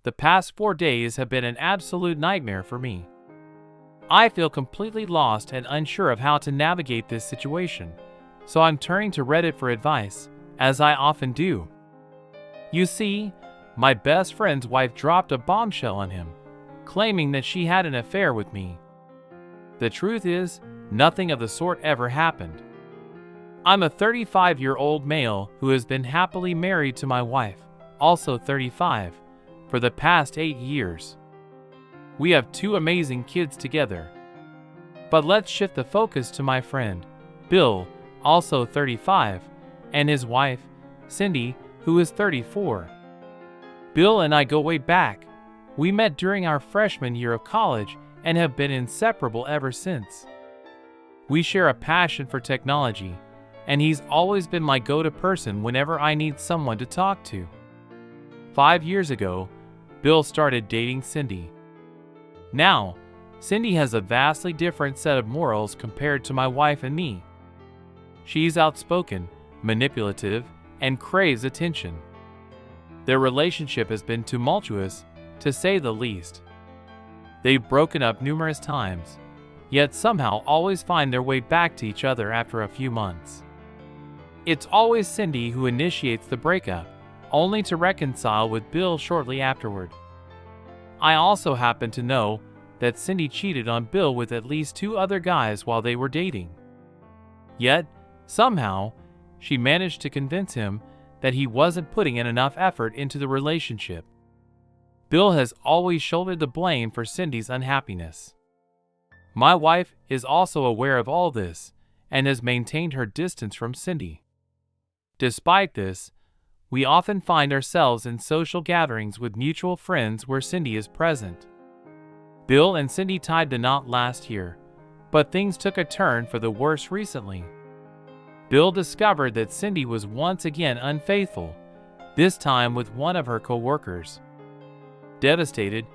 The past 4 days have been an absolute nightmare for me. I feel completely lost and unsure of how to navigate this situation, so I'm turning to Reddit for advice, as I often do. You see, my best friend's wife dropped a bombshell on him, claiming that she had an affair with me. The truth is, nothing of the sort ever happened. I'm a 35-year-old male who has been happily married to my wife, also 35, for the past 8 years. We have 2 amazing kids together. But let's shift the focus to my friend, Bill, also 35, and his wife, Cindy, who is 34. Bill and I go way back. We met during our freshman year of college and have been inseparable ever since. We share a passion for technology, and he's always been my go-to person whenever I need someone to talk to. 5 years ago, Bill started dating Cindy. Now, Cindy has a vastly different set of morals compared to my wife and me. She's outspoken, manipulative, and craves attention. Their relationship has been tumultuous, to say the least. They've broken up numerous times, yet somehow always find their way back to each other after a few months. It's always Cindy who initiates the breakup, only to reconcile with Bill shortly afterward. I also happen to know that Cindy cheated on Bill with at least 2 other guys while they were dating. Yet, somehow, she managed to convince him that he wasn't putting in enough effort into the relationship. Bill has always shouldered the blame for Cindy's unhappiness. My wife is also aware of all this and has maintained her distance from Cindy. Despite this, we often find ourselves in social gatherings with mutual friends where Cindy is present. Bill and Cindy tied the knot last year, but things took a turn for the worse recently. Bill discovered that Cindy was once again unfaithful, this time with one of her co-workers. Devastated,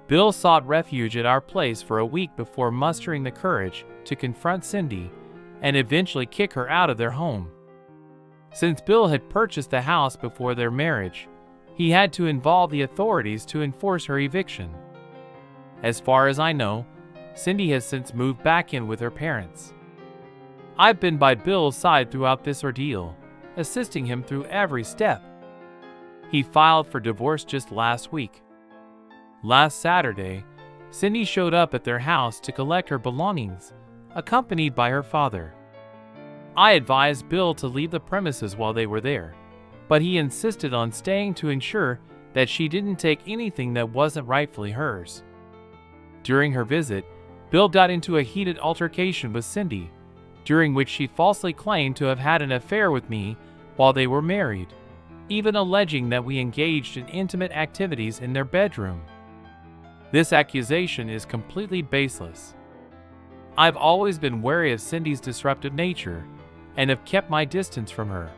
Bill sought refuge at our place for a week before mustering the courage to confront Cindy and eventually kick her out of their home. Since Bill had purchased the house before their marriage, he had to involve the authorities to enforce her eviction. As far as I know, Cindy has since moved back in with her parents. I've been by Bill's side throughout this ordeal, assisting him through every step. He filed for divorce just last week. Last Saturday, Cindy showed up at their house to collect her belongings, accompanied by her father. I advised Bill to leave the premises while they were there, but he insisted on staying to ensure that she didn't take anything that wasn't rightfully hers. During her visit, Bill got into a heated altercation with Cindy, during which she falsely claimed to have had an affair with me while they were married, even alleging that we engaged in intimate activities in their bedroom. This accusation is completely baseless. I've always been wary of Cindy's disruptive nature and have kept my distance from her.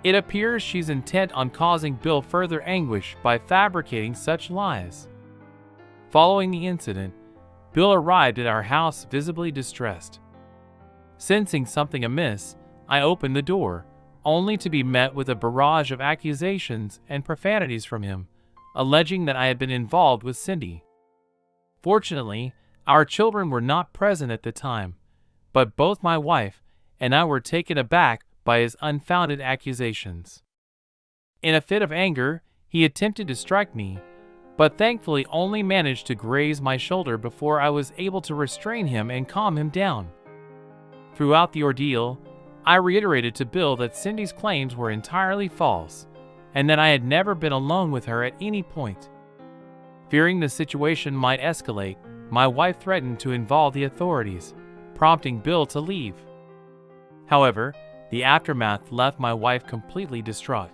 It appears she's intent on causing Bill further anguish by fabricating such lies. Following the incident, Bill arrived at our house visibly distressed. Sensing something amiss, I opened the door, only to be met with a barrage of accusations and profanities from him, alleging that I had been involved with Cindy. Fortunately, our children were not present at the time, but both my wife and I were taken aback by his unfounded accusations. In a fit of anger, he attempted to strike me, but thankfully only managed to graze my shoulder before I was able to restrain him and calm him down. Throughout the ordeal, I reiterated to Bill that Cindy's claims were entirely false, and that I had never been alone with her at any point. Fearing the situation might escalate, my wife threatened to involve the authorities, prompting Bill to leave. However, the aftermath left my wife completely distraught.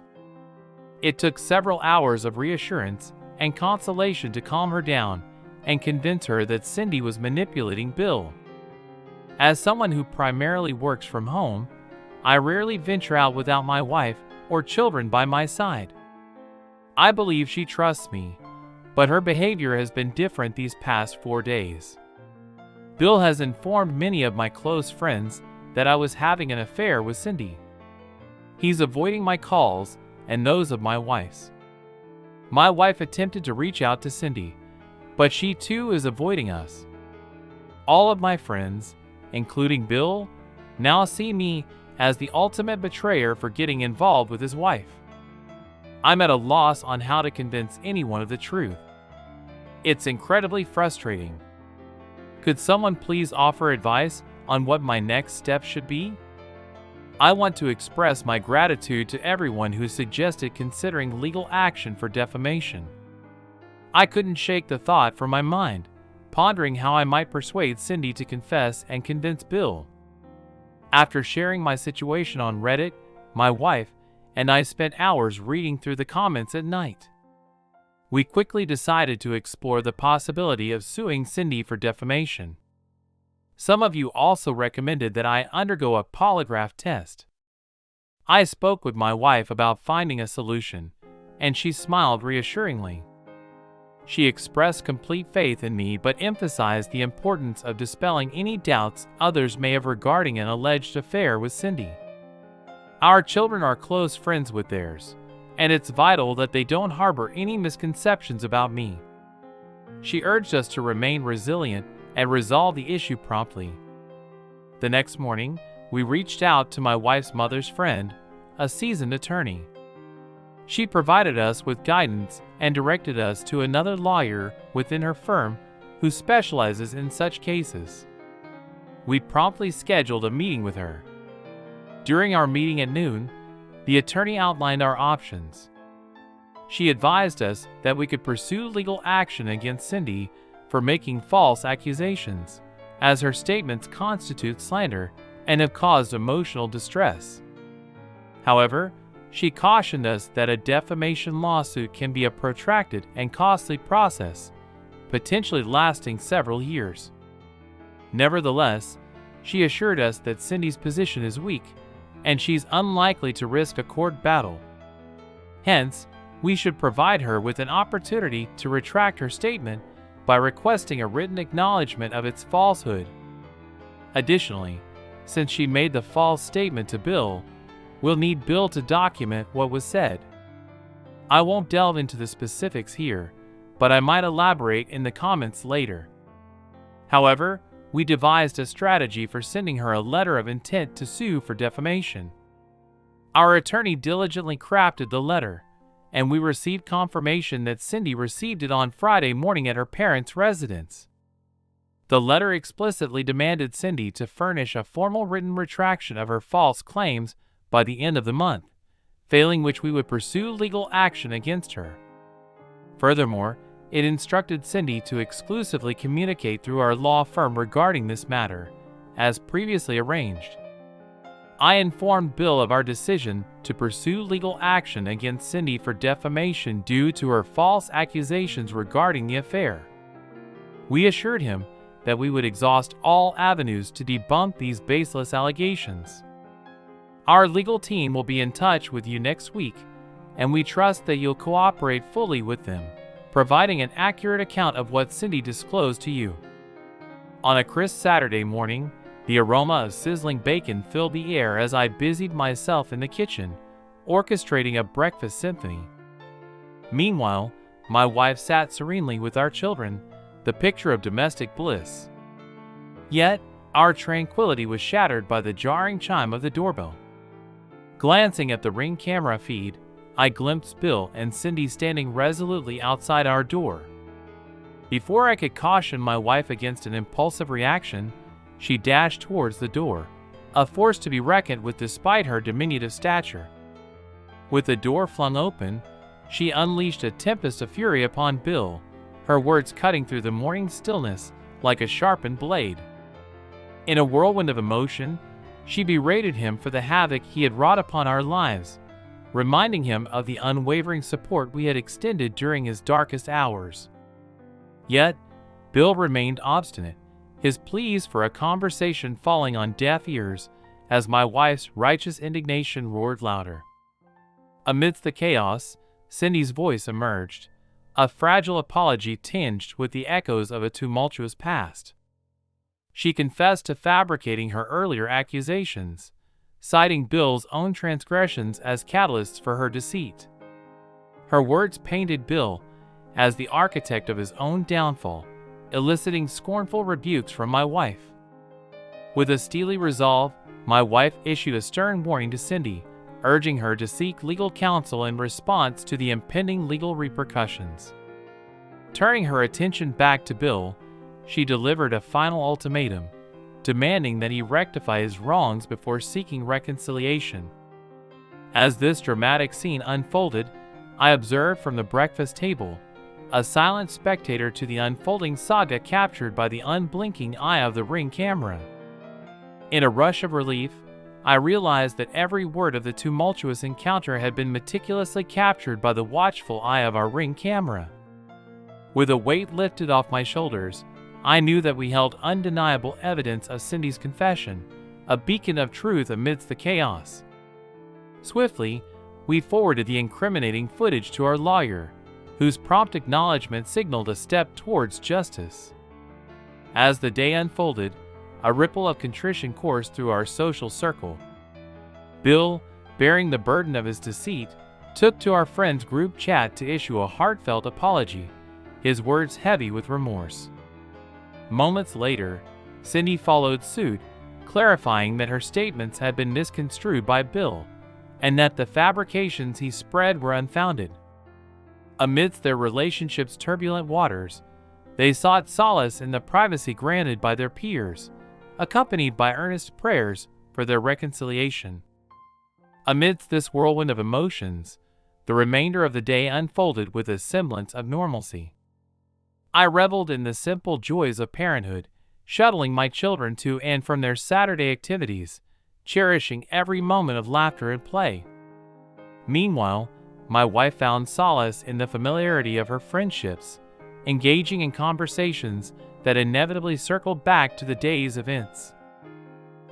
It took several hours of reassurance and consolation to calm her down and convince her that Cindy was manipulating Bill. As someone who primarily works from home, I rarely venture out without my wife or children by my side. I believe she trusts me, but her behavior has been different these past 4 days. Bill has informed many of my close friends that I was having an affair with Cindy. He's avoiding my calls and those of my wife's. My wife attempted to reach out to Cindy, but she too is avoiding us. All of my friends, including Bill, now see me as the ultimate betrayer for getting involved with his wife. I'm at a loss on how to convince anyone of the truth. It's incredibly frustrating. Could someone please offer advice on what my next step should be? I want to express my gratitude to everyone who suggested considering legal action for defamation. I couldn't shake the thought from my mind, pondering how I might persuade Cindy to confess and convince Bill. After sharing my situation on Reddit, my wife and I spent hours reading through the comments at night. We quickly decided to explore the possibility of suing Cindy for defamation. Some of you also recommended that I undergo a polygraph test. I spoke with my wife about finding a solution, and she smiled reassuringly. She expressed complete faith in me but emphasized the importance of dispelling any doubts others may have regarding an alleged affair with Cindy. Our children are close friends with theirs, and it's vital that they don't harbor any misconceptions about me. She urged us to remain resilient and resolve the issue promptly. The next morning, we reached out to my wife's mother's friend, a seasoned attorney. She provided us with guidance and directed us to another lawyer within her firm who specializes in such cases. We promptly scheduled a meeting with her. During our meeting at noon, the attorney outlined our options. She advised us that we could pursue legal action against Cindy for making false accusations, as her statements constitute slander and have caused emotional distress. However, she cautioned us that a defamation lawsuit can be a protracted and costly process, potentially lasting several years. Nevertheless, she assured us that Cindy's position is weak, and she's unlikely to risk a court battle. Hence, we should provide her with an opportunity to retract her statement by requesting a written acknowledgement of its falsehood. Additionally, since she made the false statement to Bill, we'll need Bill to document what was said. I won't delve into the specifics here, but I might elaborate in the comments later. However, we devised a strategy for sending her a letter of intent to sue for defamation. Our attorney diligently crafted the letter, and we received confirmation that Cindy received it on Friday morning at her parents' residence. The letter explicitly demanded Cindy to furnish a formal written retraction of her false claims by the end of the month, failing which we would pursue legal action against her. Furthermore, it instructed Cindy to exclusively communicate through our law firm regarding this matter, as previously arranged. I informed Bill of our decision to pursue legal action against Cindy for defamation due to her false accusations regarding the affair. We assured him that we would exhaust all avenues to debunk these baseless allegations. Our legal team will be in touch with you next week, and we trust that you'll cooperate fully with them, providing an accurate account of what Cindy disclosed to you. On a crisp Saturday morning, the aroma of sizzling bacon filled the air as I busied myself in the kitchen, orchestrating a breakfast symphony. Meanwhile, my wife sat serenely with our children, the picture of domestic bliss. Yet, our tranquility was shattered by the jarring chime of the doorbell. Glancing at the Ring camera feed, I glimpsed Bill and Cindy standing resolutely outside our door. Before I could caution my wife against an impulsive reaction, she dashed towards the door, a force to be reckoned with despite her diminutive stature. With the door flung open, she unleashed a tempest of fury upon Bill, her words cutting through the morning stillness like a sharpened blade. In a whirlwind of emotion, she berated him for the havoc he had wrought upon our lives, reminding him of the unwavering support we had extended during his darkest hours. Yet, Bill remained obstinate, his pleas for a conversation falling on deaf ears as my wife's righteous indignation roared louder. Amidst the chaos, Cindy's voice emerged, a fragile apology tinged with the echoes of a tumultuous past. She confessed to fabricating her earlier accusations, citing Bill's own transgressions as catalysts for her deceit. Her words painted Bill as the architect of his own downfall, eliciting scornful rebukes from my wife. With a steely resolve, my wife issued a stern warning to Cindy, urging her to seek legal counsel in response to the impending legal repercussions. Turning her attention back to Bill, she delivered a final ultimatum, demanding that he rectify his wrongs before seeking reconciliation. As this dramatic scene unfolded, I observed from the breakfast table, a silent spectator to the unfolding saga captured by the unblinking eye of the Ring camera. In a rush of relief, I realized that every word of the tumultuous encounter had been meticulously captured by the watchful eye of our Ring camera. With a weight lifted off my shoulders, I knew that we held undeniable evidence of Cindy's confession, a beacon of truth amidst the chaos. Swiftly, we forwarded the incriminating footage to our lawyer, whose prompt acknowledgement signaled a step towards justice. As the day unfolded, a ripple of contrition coursed through our social circle. Bill, bearing the burden of his deceit, took to our friends' group chat to issue a heartfelt apology, his words heavy with remorse. Moments later, Cindy followed suit, clarifying that her statements had been misconstrued by Bill, and that the fabrications he spread were unfounded. Amidst their relationship's turbulent waters, they sought solace in the privacy granted by their peers, accompanied by earnest prayers for their reconciliation. Amidst this whirlwind of emotions, the remainder of the day unfolded with a semblance of normalcy. I reveled in the simple joys of parenthood, shuttling my children to and from their Saturday activities, cherishing every moment of laughter and play. Meanwhile, my wife found solace in the familiarity of her friendships, engaging in conversations that inevitably circled back to the day's events.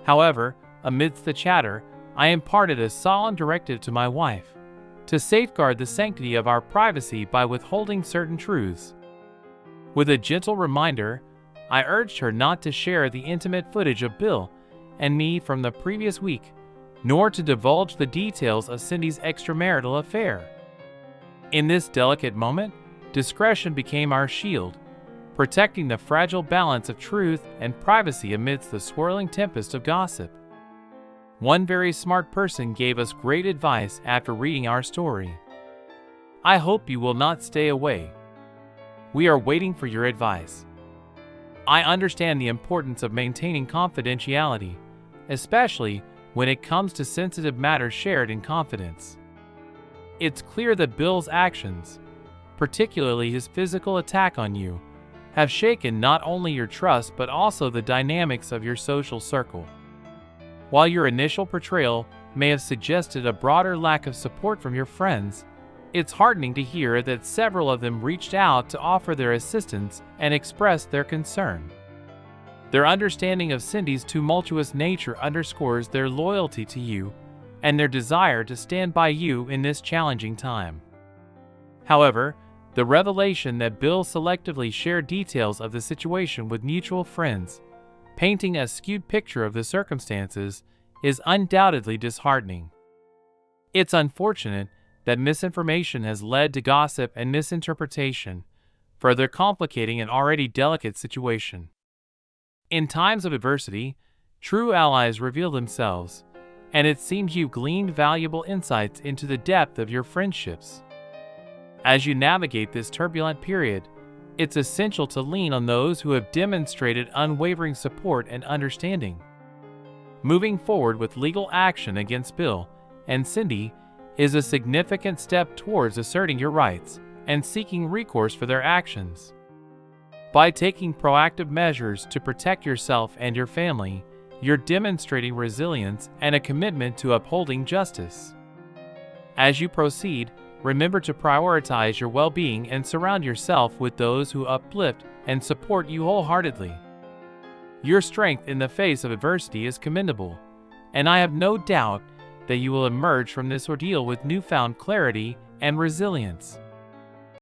However, amidst the chatter, I imparted a solemn directive to my wife to safeguard the sanctity of our privacy by withholding certain truths. With a gentle reminder, I urged her not to share the intimate footage of Bill and me from the previous week, nor to divulge the details of Cindy's extramarital affair. In this delicate moment, discretion became our shield, protecting the fragile balance of truth and privacy amidst the swirling tempest of gossip. One very smart person gave us great advice after reading our story. I hope you will not stay away. We are waiting for your advice. I understand the importance of maintaining confidentiality, especially when it comes to sensitive matters shared in confidence. It's clear that Bill's actions, particularly his physical attack on you, have shaken not only your trust but also the dynamics of your social circle. While your initial portrayal may have suggested a broader lack of support from your friends, it's heartening to hear that several of them reached out to offer their assistance and express their concern. Their understanding of Cindy's tumultuous nature underscores their loyalty to you and their desire to stand by you in this challenging time. However, the revelation that Bill selectively shared details of the situation with mutual friends, painting a skewed picture of the circumstances, is undoubtedly disheartening. It's unfortunate that misinformation has led to gossip and misinterpretation, further complicating an already delicate situation. In times of adversity, true allies reveal themselves, and it seems you've gleaned valuable insights into the depth of your friendships. As you navigate this turbulent period, it's essential to lean on those who have demonstrated unwavering support and understanding. Moving forward with legal action against Bill and Cindy is a significant step towards asserting your rights and seeking recourse for their actions. By taking proactive measures to protect yourself and your family, you're demonstrating resilience and a commitment to upholding justice. As you proceed, remember to prioritize your well-being and surround yourself with those who uplift and support you wholeheartedly. Your strength in the face of adversity is commendable, and I have no doubt that you will emerge from this ordeal with newfound clarity and resilience.